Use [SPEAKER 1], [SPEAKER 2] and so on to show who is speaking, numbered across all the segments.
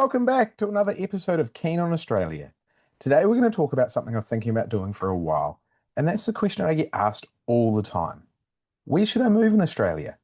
[SPEAKER 1] welcome back to another episode of Keen on Australia. Today we're going to talk about something I'm thinking about doing for a while, and that's the question I get asked all the time. Where should I move in Australia?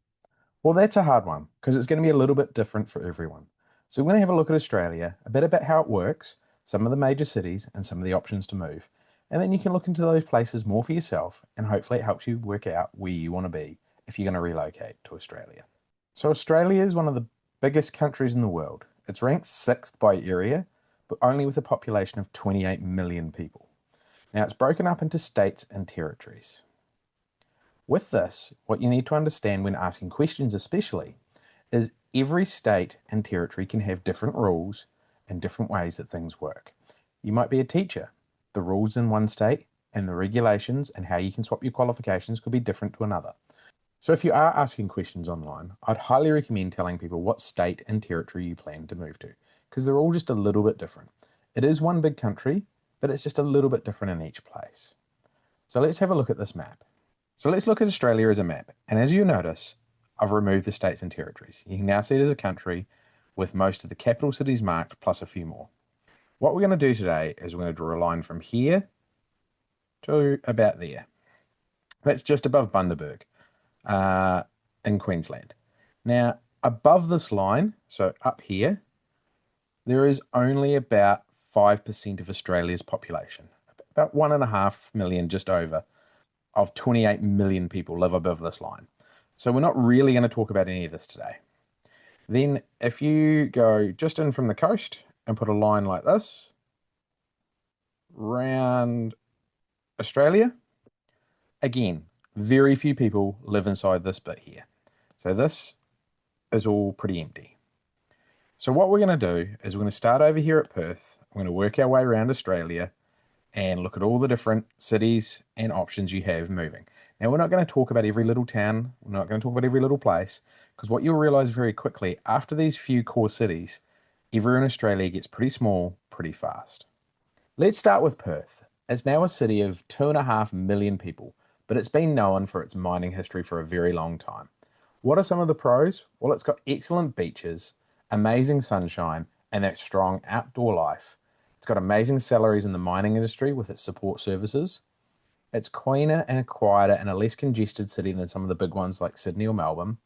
[SPEAKER 1] Well, that's a hard one because it's going to be a little bit different for everyone. So we're going to have a look at Australia, a bit about how it works, some of the major cities, and some of the options to move. And then you can look into those places more for yourself, and hopefully it helps you work out where you want to be if you're going to relocate to Australia. So Australia is one of the biggest countries in the world. It's ranked sixth by area, but only with a population of 28 million people. Now it's broken up into states and territories. With this, what you need to understand when asking questions especially is every state and territory can have different rules and different ways that things work. You might be a teacher. The rules in one state and the regulations and how you can swap your qualifications could be different to another. So if you are asking questions online, I'd highly recommend telling people what state and territory you plan to move to, because they're all just a little bit different. It is one big country, but it's just a little bit different in each place. So let's have a look at this map. So let's look at Australia as a map, and as you notice, I've removed the states and territories. You can now see it as a country with most of the capital cities marked, plus a few more. What we're going to do today is we're going to draw a line from here to about there. That's just above Bundaberg. In Queensland. Now, above this line, so up here, there is only about 5% of Australia's population. About 1.5 million, just over, of 28 million people live above this line. So we're not really going to talk about any of this today. Then if you go just in from the coast and put a line like this round Australia, again, very few people live inside this bit here. So this is all pretty empty. So what we're going to do is we're going to start over here at Perth. We're going to work our way around Australia and look at all the different cities and options you have moving. Now, we're not going to talk about every little town. We're not going to talk about every little place, because what you'll realize very quickly, after these few core cities, everywhere in Australia gets pretty small pretty fast. Let's start with Perth. It's now a city of 2.5 million people, but it's been known for its mining history for a very long time. What are some of the pros? Well, it's got excellent beaches, amazing sunshine, and that strong outdoor life. It's got amazing salaries in the mining industry with its support services. It's cleaner and quieter and a less congested city than some of the big ones like Sydney or Melbourne.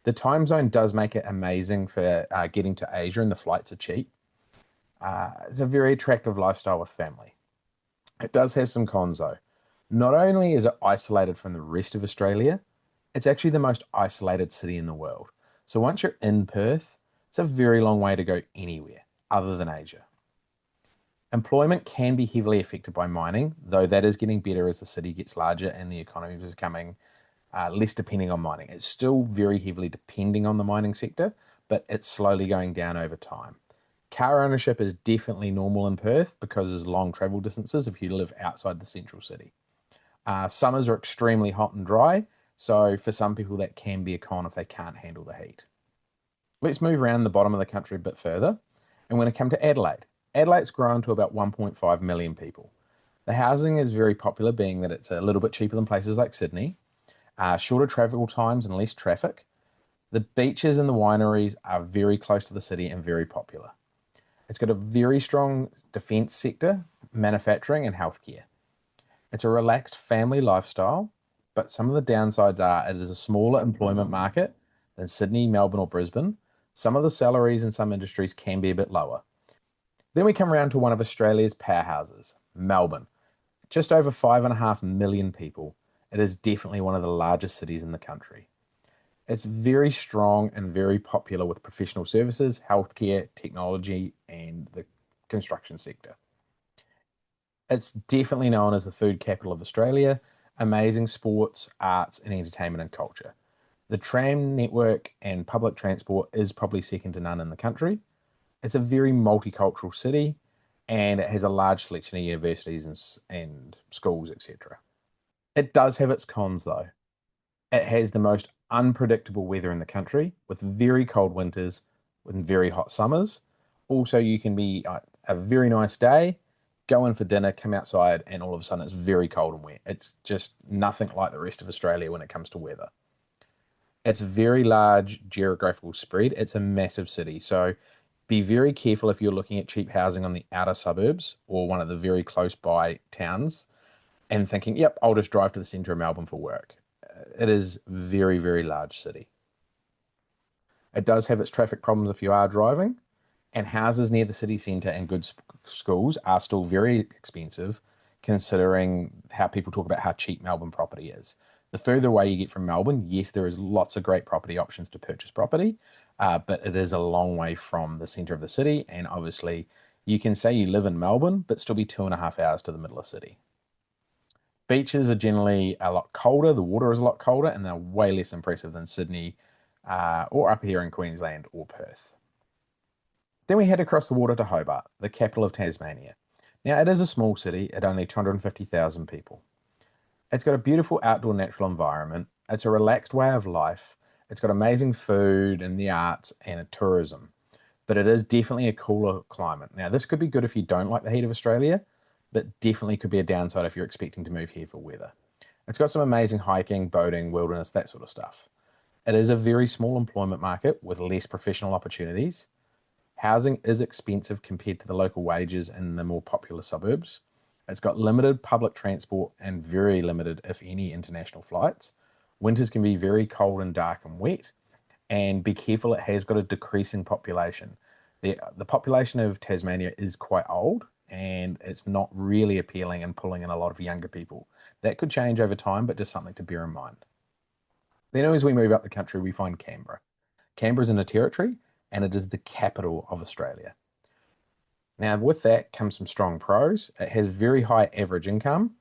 [SPEAKER 1] The time zone does make it amazing for getting to Asia, and the flights are cheap. It's a very attractive lifestyle with family. It does have some cons though. Not only is it isolated from the rest of Australia, it's actually the most isolated city in the world. So once you're in Perth, it's a very long way to go anywhere other than Asia. Employment can be heavily affected by mining, though that is getting better as the city gets larger and the economy is becoming less depending on mining. It's still very heavily depending on the mining sector, but it's slowly going down over time. Car ownership is definitely normal in Perth because there's long travel distances if you live outside the central city. Summers are extremely hot and dry, so for some people that can be a con if they can't handle the heat. Let's move around the bottom of the country a bit further, and we're going to come to Adelaide. Adelaide's grown to about 1.5 million people. The housing is very popular, being that it's a little bit cheaper than places like Sydney, shorter travel times and less traffic. The beaches and the wineries are very close to the city and very popular. It's got a very strong defence sector, manufacturing and healthcare. It's a relaxed family lifestyle, but some of the downsides are it is a smaller employment market than Sydney, Melbourne or Brisbane. Some of the salaries in some industries can be a bit lower. Then we come around to one of Australia's powerhouses, Melbourne. Just over 5.5 million people. It is definitely one of the largest cities in the country. It's very strong and very popular with professional services, healthcare, technology, and the construction sector. It's definitely known as the food capital of Australia, amazing sports, arts, and entertainment and culture. The tram network and public transport is probably second to none in the country. It's a very multicultural city, and it has a large selection of universities and schools, etc. It does have its cons though. It has the most unpredictable weather in the country with very cold winters and very hot summers. Also, you can be a very nice day, go in for dinner, come outside, and all of a sudden it's very cold and wet. It's just nothing like the rest of Australia when it comes to weather. It's a very large geographical spread. It's a massive city. So Be very careful if you're looking at cheap housing on the outer suburbs or one of the very close by towns and thinking, yep, I'll just drive to the centre of Melbourne for work. It is very, very large city. It does have its traffic problems if you are driving, and houses near the city centre and good schools are still very expensive, considering how people talk about how cheap Melbourne property is. The further away you get from Melbourne, yes, there is lots of great property options to purchase property, but it is a long way from the centre of the city, and obviously you can say you live in Melbourne, but still be 2.5 hours to the middle of the city. Beaches are generally a lot colder, the water is a lot colder, and they're way less impressive than Sydney or up here in Queensland or Perth. Then we head across the water to Hobart, the capital of Tasmania. Now, it is a small city at only 250,000 people. It's got a beautiful outdoor natural environment. It's a relaxed way of life. It's got amazing food and the arts and tourism, but it is definitely a cooler climate. Now, this could be good if you don't like the heat of Australia, but definitely could be a downside if you're expecting to move here for weather. It's got some amazing hiking, boating, wilderness, that sort of stuff. It is a very small employment market with less professional opportunities. Housing is expensive compared to the local wages in the more popular suburbs. It's got limited public transport and very limited, if any, international flights. Winters can be very cold and dark and wet, and be careful, it has got a decreasing population. The population of Tasmania is quite old, and it's not really appealing and pulling in a lot of younger people. That could change over time, but just something to bear in mind. Then as we move up the country, we find Canberra. Canberra is in a territory, and it is the capital of Australia. Now, with that comes some strong pros. It has very high average income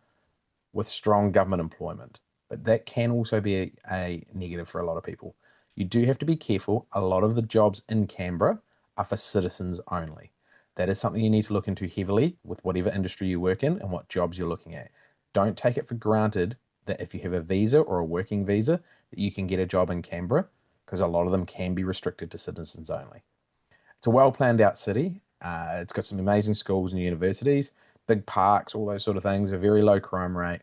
[SPEAKER 1] with strong government employment, but that can also be a negative for a lot of people. You do have to be careful. A lot of the jobs in Canberra are for citizens only. That is something you need to look into heavily with whatever industry you work in and what jobs you're looking at. Don't take it for granted that if you have a visa or a working visa, that you can get a job in Canberra, because a lot of them can be restricted to citizens only. It's a well planned out city. It's got some amazing schools and universities, big parks, all those sort of things, a very low crime rate.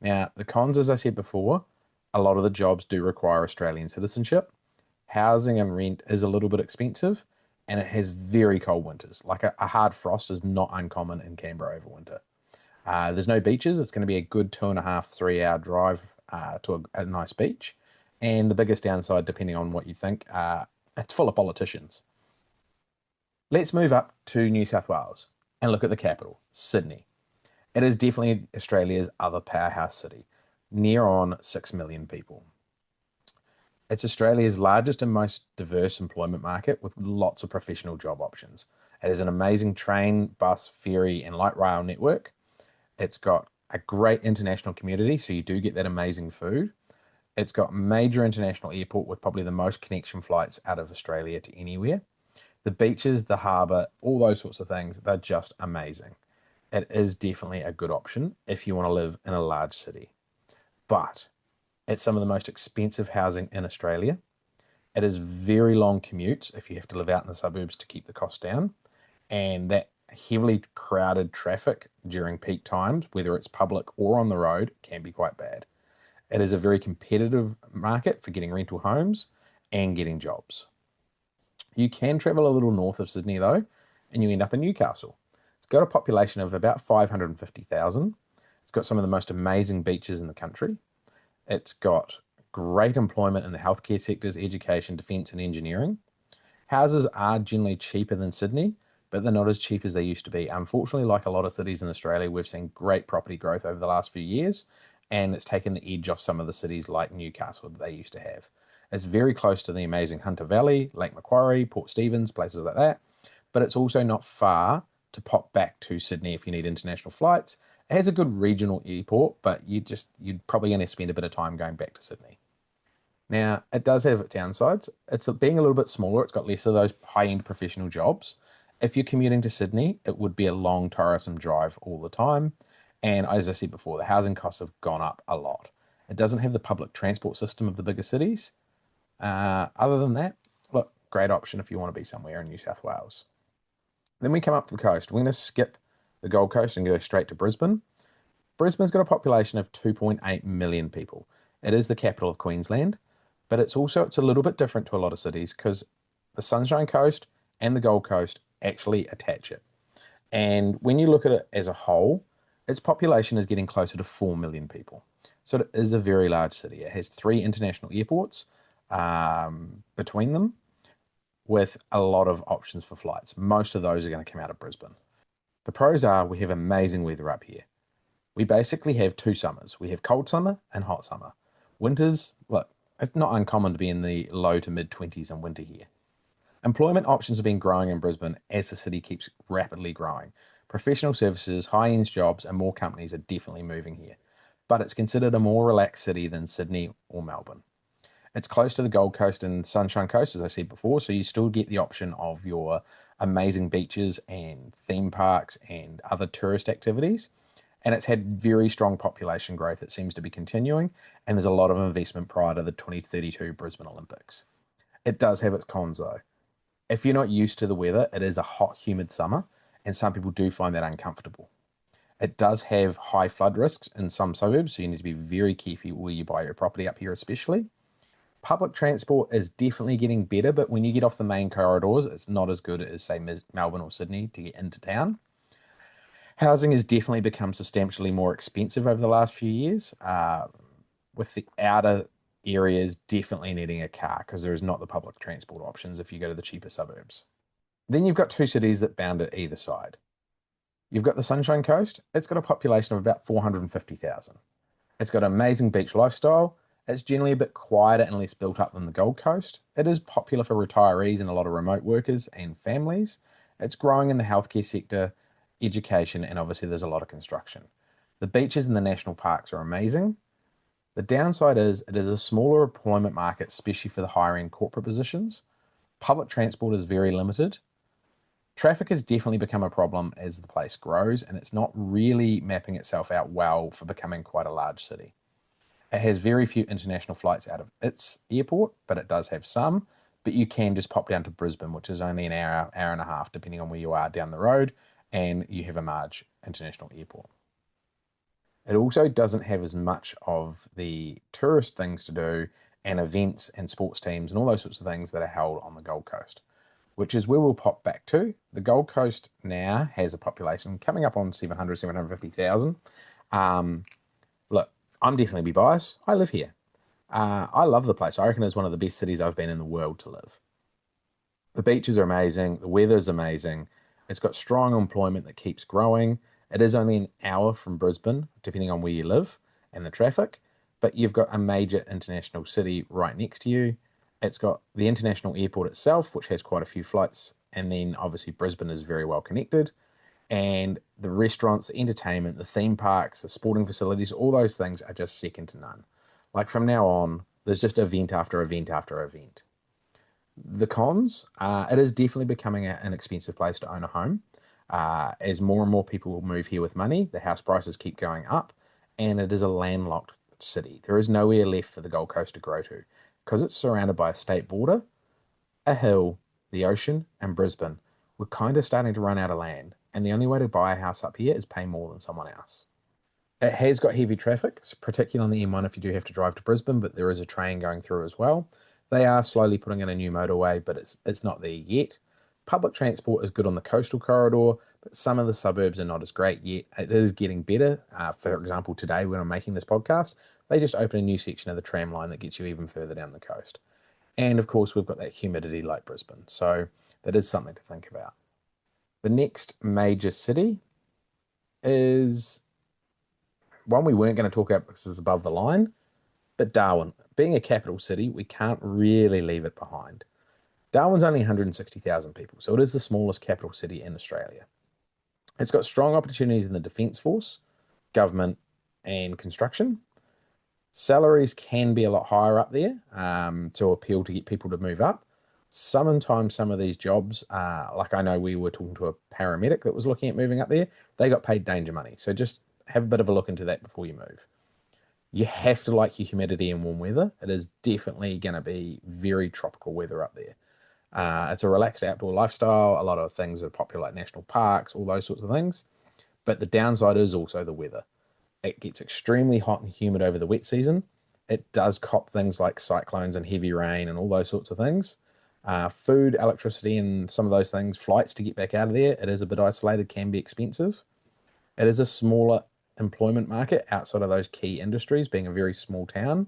[SPEAKER 1] Now, the cons, as I said before, a lot of the jobs do require Australian citizenship. Housing and rent is a little bit expensive, and it has very cold winters. Like a hard frost is not uncommon in Canberra over winter. There's no beaches. It's going to be a good 2.5, 3 hour drive to a nice beach. And the biggest downside, depending on what you think, it's full of politicians. Let's move up to New South Wales and look at the capital, Sydney. It is definitely Australia's other powerhouse city, near on 6 million people. It's Australia's largest and most diverse employment market with lots of professional job options. It has an amazing train, bus, ferry, and light rail network. It's got a great international community, so you do get that amazing food. It's got major international airport with probably the most connection flights out of Australia to anywhere. The beaches, the harbour, all those sorts of things, they're just amazing. It is definitely a good option if you want to live in a large city. But it's some of the most expensive housing in Australia. It is very long commutes if you have to live out in the suburbs to keep the cost down. And that heavily crowded traffic during peak times, whether it's public or on the road, can be quite bad. It is a very competitive market for getting rental homes and getting jobs. You can travel a little north of Sydney though, and you end up in Newcastle. It's got a population of about 550,000. It's got some of the most amazing beaches in the country. It's got great employment in the healthcare sectors, education, defence, and engineering. Houses are generally cheaper than Sydney, but they're not as cheap as they used to be. Unfortunately, like a lot of cities in Australia, we've seen great property growth over the last few years, and it's taken the edge off some of the cities like Newcastle that they used to have. It's very close to the amazing Hunter Valley, Lake Macquarie, Port Stephens, places like that, but it's also not far to pop back to Sydney if you need international flights. It has a good regional airport, but you'd probably going to spend a bit of time going back to Sydney. Now, it does have its downsides. It's being a little bit smaller. It's got less of those high-end professional jobs. If you're commuting to Sydney, it would be a long, tiresome drive all the time. And as I said before, the housing costs have gone up a lot. It doesn't have the public transport system of the bigger cities. Other than that, look, great option if you want to be somewhere in New South Wales. Then we come up to the coast. We're going to skip the Gold Coast and go straight to Brisbane. Brisbane's got a population of 2.8 million people. It is the capital of Queensland, but it's a little bit different to a lot of cities because the Sunshine Coast and the Gold Coast actually attach it. And when you look at it as a whole, its population is getting closer to 4 million people. So it is a very large city. It has 3 international airports between them, with a lot of options for flights. Most of those are going to come out of Brisbane. The pros are we have amazing weather up here. We basically have 2 summers. We have cold summer and hot summer. Winters, look, it's not uncommon to be in the low to mid 20s in winter here. Employment options have been growing in Brisbane as the city keeps rapidly growing. Professional services, high-end jobs, and more companies are definitely moving here. But it's considered a more relaxed city than Sydney or Melbourne. It's close to the Gold Coast and Sunshine Coast, as I said before, so you still get the option of your amazing beaches and theme parks and other tourist activities. And it's had very strong population growth that seems to be continuing, and there's a lot of investment prior to the 2032 Brisbane Olympics. It does have its cons though. If you're not used to the weather, it is a hot, humid summer, and some people do find that uncomfortable. It does have high flood risks in some suburbs, so you need to be very careful where you buy your property up here, especially. Public transport is definitely getting better, but when you get off the main corridors, it's not as good as, say, Melbourne or Sydney to get into town. Housing has definitely become substantially more expensive over the last few years, with the outer areas definitely needing a car because there is not the public transport options if you go to the cheaper suburbs. Then you've got 2 cities that bound it either side. You've got the Sunshine Coast. It's got a population of about 450,000. It's got an amazing beach lifestyle. It's generally a bit quieter and less built up than the Gold Coast. It is popular for retirees and a lot of remote workers and families. It's growing in the healthcare sector, education, and obviously there's a lot of construction. The beaches and the national parks are amazing. The downside is it is a smaller employment market, especially for the higher end corporate positions. Public transport is very limited. Traffic has definitely become a problem as the place grows, and it's not really mapping itself out well for becoming quite a large city. It has very few international flights out of its airport, but it does have some. But you can just pop down to Brisbane, which is only an hour, hour and a half, depending on where you are down the road, and you have a Marge International Airport. It also doesn't have as much of the tourist things to do and events and sports teams and all those sorts of things that are held on the Gold Coast, which is where we'll pop back to. The Gold Coast now has a population coming up on 700, 750,000. Look, I'm definitely be biased. I live here. I love the place. I reckon it's one of the best cities I've been in the world to live. The beaches are amazing. The weather is amazing. It's got strong employment that keeps growing. It is only an hour from Brisbane, depending on where you live and the traffic, but you've got a major international city right next to you. It's got the international airport itself, which has quite a few flights, and then obviously Brisbane is very well connected. And the restaurants, the entertainment, the theme parks, the sporting facilities, all those things are just second to none. Like from now on, there's just event after event after event. The cons, it is definitely becoming an expensive place to own a home. As more and more people will move here with money, the house prices keep going up, and it is a landlocked city. There is nowhere left for the Gold Coast to grow to because it's surrounded by a state border, a hill, the ocean, and Brisbane. We're kind of starting to run out of land, and the only way to buy a house up here is pay more than someone else. It has got heavy traffic, particularly on the M1 if you do have to drive to Brisbane, but there is a train going through as well. They are slowly putting in a new motorway, but it's not there yet. Public transport is good on the coastal corridor, but some of the suburbs are not as great yet. It is getting better. For example, today when I'm making this podcast, they just opened a new section of the tram line that gets you even further down the coast. And of course, we've got that humidity like Brisbane. So that is something to think about. The next major city is one we weren't going to talk about because it's above the line, but Darwin. Being a capital city, we can't really leave it behind. Darwin's only 160,000 people, so it is the smallest capital city in Australia. It's got strong opportunities in the Defence Force, government, and construction. Salaries can be a lot higher up there to appeal to get people to move up. Sometimes some of these jobs, like I know we were talking to a paramedic that was looking at moving up there, they got paid danger money. So just have a bit of a look into that before you move. You have to like your humidity and warm weather. It is definitely going to be very tropical weather up there. It's a relaxed outdoor lifestyle. A lot of things are popular like national parks, all those sorts of things. But the downside is also the weather. It gets extremely hot and humid over the wet season. It does cop things like cyclones and heavy rain and all those sorts of things. Food, electricity, and some of those things, flights to get back out of there, it is a bit isolated, can be expensive. It is a smaller employment market outside of those key industries, being a very small town,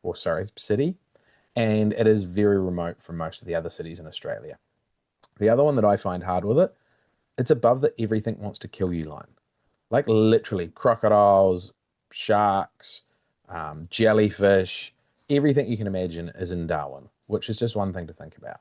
[SPEAKER 1] or sorry, city, and it is very remote from most of the other cities in Australia. The other one that I find hard with it, it's above the everything wants to kill you line. Like literally crocodiles, sharks, jellyfish, everything you can imagine is in Darwin, which is just one thing to think about.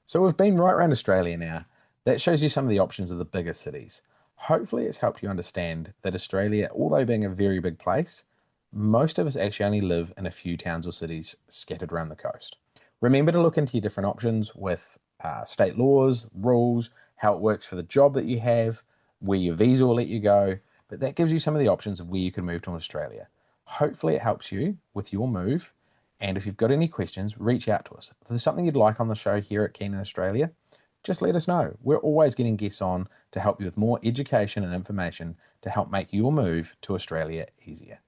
[SPEAKER 1] So we've been right around Australia now. That shows you some of the options of the bigger cities. Hopefully it's helped you understand that Australia, although being a very big place, most of us actually only live in a few towns or cities scattered around the coast. Remember to look into your different options with state laws, rules, how it works for the job that you have, where your visa will let you go, but that gives you some of the options of where you can move to Australia. Hopefully it helps you with your move. And if you've got any questions, reach out to us. If there's something you'd like on the show here at Keen in Australia, just let us know. We're always getting guests on to help you with more education and information to help make your move to Australia easier.